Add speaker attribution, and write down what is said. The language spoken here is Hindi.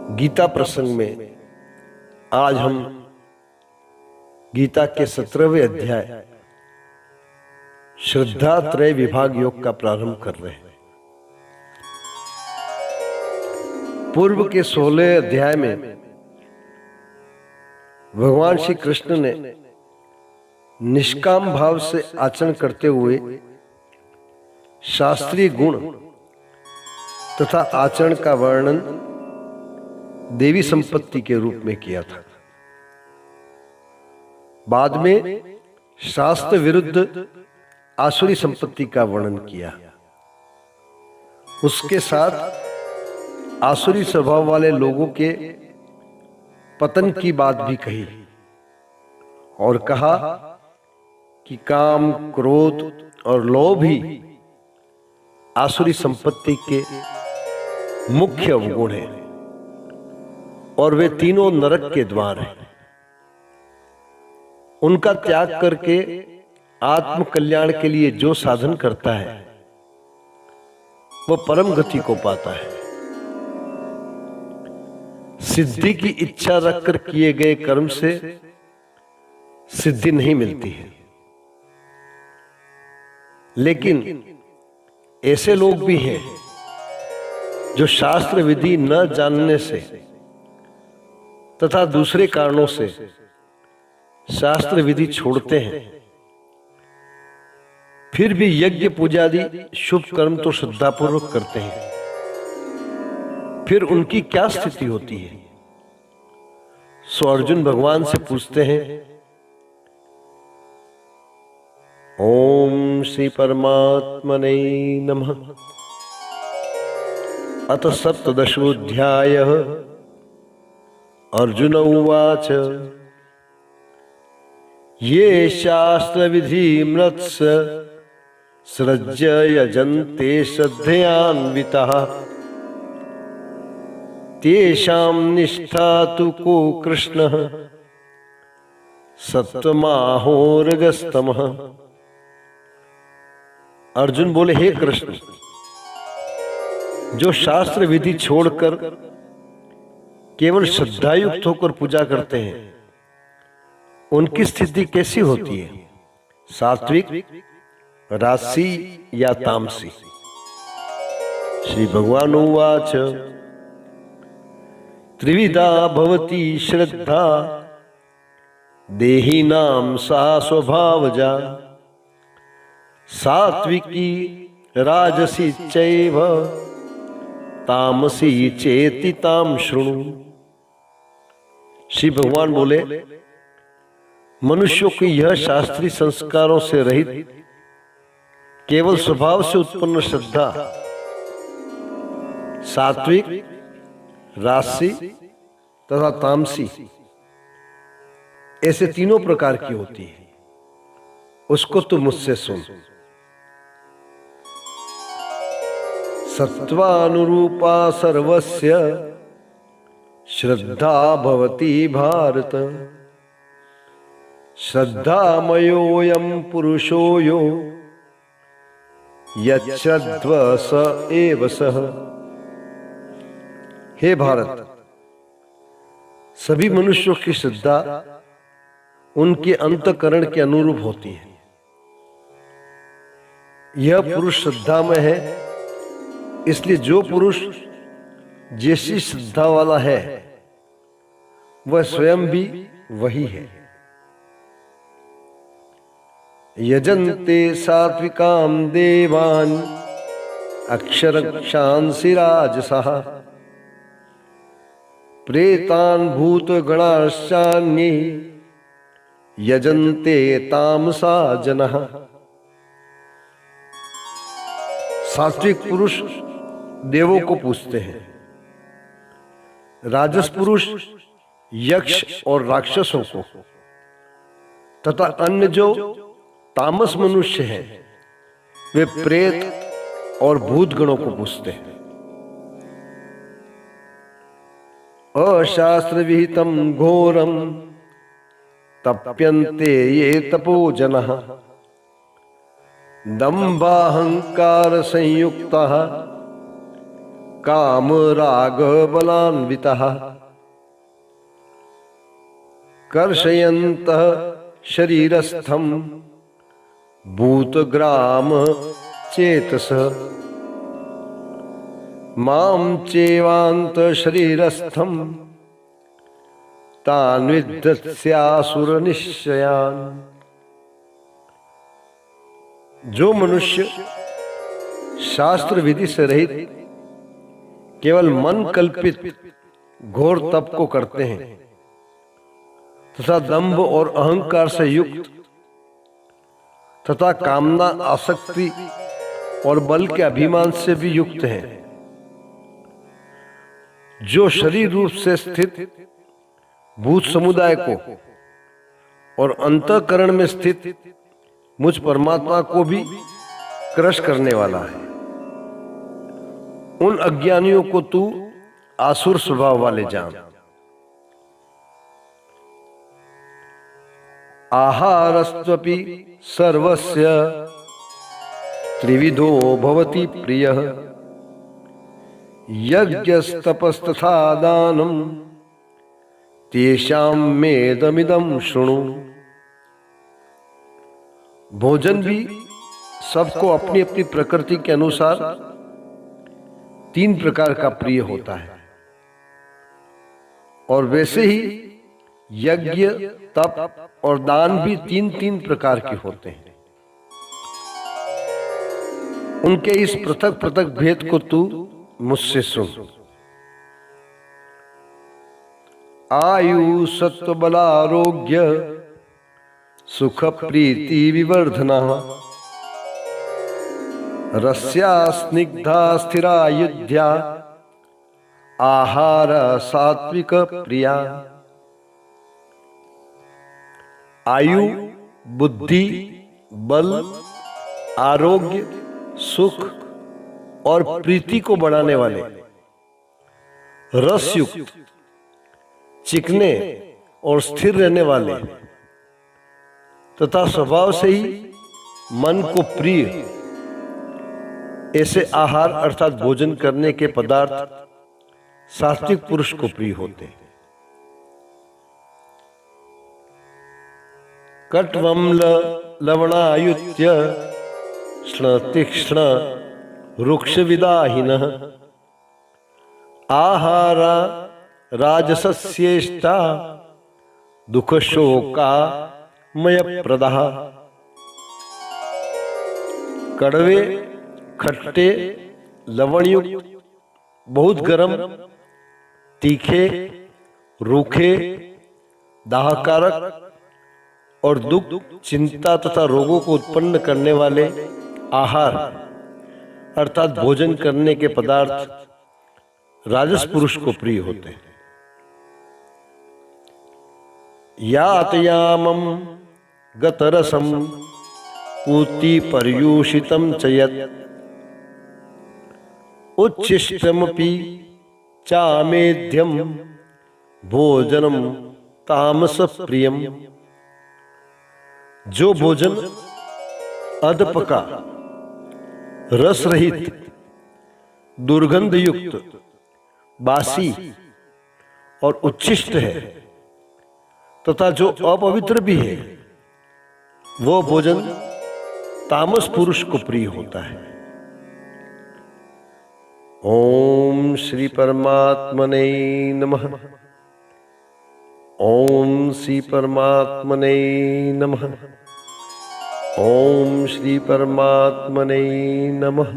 Speaker 1: गीता प्रसंग में आज हम गीता के 17वें अध्याय श्रद्धा त्रय विभाग योग का प्रारंभ कर रहे हैं। पूर्व के 16 अध्याय में भगवान श्री कृष्ण ने निष्काम भाव से आचरण करते हुए शास्त्रीय गुण तथा आचरण का वर्णन देवी संपत्ति के रूप में किया था। बाद में शास्त्र विरुद्ध आसुरी संपत्ति का वर्णन किया। उसके साथ आसुरी स्वभाव वाले लोगों के पतन की बात भी कही और कहा कि काम, क्रोध और लोभ ही आसुरी संपत्ति के मुख्य अवगुण हैं और वे तीनों नरक के द्वार हैं। उनका त्याग करके आत्म कल्याण के लिए जो साधन करता है वह परम गति को पाता है। सिद्धि की इच्छा रखकर किए गए कर्म से सिद्धि नहीं मिलती है, लेकिन ऐसे लोग भी हैं जो शास्त्र विधि न जानने से तथा दूसरे कारणों से शास्त्र विधि छोड़ते हैं, फिर भी यज्ञ पूजादि शुभ कर्म तो श्रद्धापूर्वक करते हैं। फिर उनकी क्या स्थिति होती है? सो अर्जुन भगवान से पूछते हैं। ओम श्री परमात्मने नमः। अथ सप्तदशोऽध्यायः। अर्जुन उवाच ये शास्त्र विधि मृत्स सृज्य यजन्ते श्रद्धयान्विताः तेषां निष्ठा तु को कृष्णः सत्वमाहोरगस्तमः। अर्जुन बोले, हे कृष्ण, जो शास्त्र विधि छोड़कर केवल श्रद्धायुक्त होकर पूजा करते हैं उनकी स्थिति कैसी होती है? सात्विक, राजसी या तामसी? श्री भगवान उवाच त्रिविधा भवति श्रद्धा देहिनां सा स्वभावजा सात्विकी राजसी चैव तामसी चेति ताम शृणु। श्री भगवान बोले, मनुष्यों की यह शास्त्रीय संस्कारों से रहित केवल स्वभाव से उत्पन्न श्रद्धा सात्विक, राजसी तथा तामसी ऐसे तीनों प्रकार की होती है। उसको तो मुझसे सुन। सत्वानुरूपा सर्वस्य श्रद्धा भवति भारत श्रद्धामयोऽयं पुरुषो यो यच्छ्रद्व स एव सः। हे भारत, सभी मनुष्यों की श्रद्धा उनके अंतःकरण के अनुरूप होती है। यह पुरुष श्रद्धामय है, इसलिए जो पुरुष जैसी श्रद्धा वाला है वह स्वयं भी वही है। यजन्ते सात्विकां देवान् अक्षरक्षांसि राजसः प्रेतान् भूतगणांश्चान्ये यजन्ते तामसा जनः। सात्विक पुरुष देवों को पूजते हैं, राजस पुरुष यक्ष और राक्षसों को, तथा अन्य जो तामस मनुष्य हैं वे प्रेत और भूत गणों को पूजते हैं। अशास्त्र विहितम घोरम तप्यन्ते ये तपो जनः दंभाहंकार संयुक्तः काम राग बलान्वितः कर्षयन्तः शरीरस्थं भूतग्राम चेतसः मां चैवान्त शरीरस्थं तान् विद्धत्स्यासुर निश्चयान्। जो मनुष्य शास्त्र विधि से रहित केवल मन कल्पित घोर तप को करते हैं तथा दंभ और अहंकार से युक्त तथा कामना आसक्ति और बल के अभिमान से भी युक्त हैं, जो शरीर रूप से स्थित भूत समुदाय को और अंतःकरण में स्थित मुझ परमात्मा को भी क्रश करने वाला है, उन अज्ञानियों को तू आसुर स्वभाव वाले जान। आहारस्त्वपि सर्वस्य त्रिविधो भवति प्रियः यज्ञस्तपस्तथा दानं तेषां मेदमिदं शृणु। भोजन भी सबको अपनी अपनी प्रकृति के अनुसार 3 प्रकार का प्रिय होता है, और वैसे ही यज्ञ तप और दान भी 3-3 प्रकार के होते हैं। उनके इस पृथक पृथक भेद को तू मुझसे सुन। आयु सत्व बलारोग्य सुख प्रीति विवर्धना रस्या स्निग्धा स्थिरा युध्या आहार सात्विक प्रिया। आयु, बुद्धि, बल, आरोग्य, सुख और प्रीति को बढ़ाने वाले, रसयुक्त, चिकने और स्थिर रहने वाले तथा स्वभाव से ही मन को प्रिय ऐसे आहार अर्थात भोजन करने के पदार्थ सात्विक पुरुष को प्रिय होते हैं। कट्वं लवणायुत्य तीक्ष्ण रुक्षविदाहिनः आहारा राजसस्येष्टा दुःखशोकामयप्रदः। कड़वे, खट्टे, लवणयुक्त, बहुत गर्म, तीखे, रूखे, दाहकारक और दुख, चिंता तथा रोगों को उत्पन्न करने वाले आहार अर्थात भोजन करने के पदार्थ राजस पुरुष को प्रिय होते हैं। यातयामं गतरसं पूति पर्यूषितं च यत् उच्छिष्टमपि चामेध्यं भोजनं तामस प्रियम। जो भोजन अधपका, रस रहित, दुर्गंध युक्त, बासी और उच्छिष्ट है तथा जो अपवित्र भी है, वो भोजन तामस पुरुष को प्रिय होता है। ओम श्री परमात्मने नमः। ओम श्री परमात्मने नमः। ओम श्री परमात्मने नमः।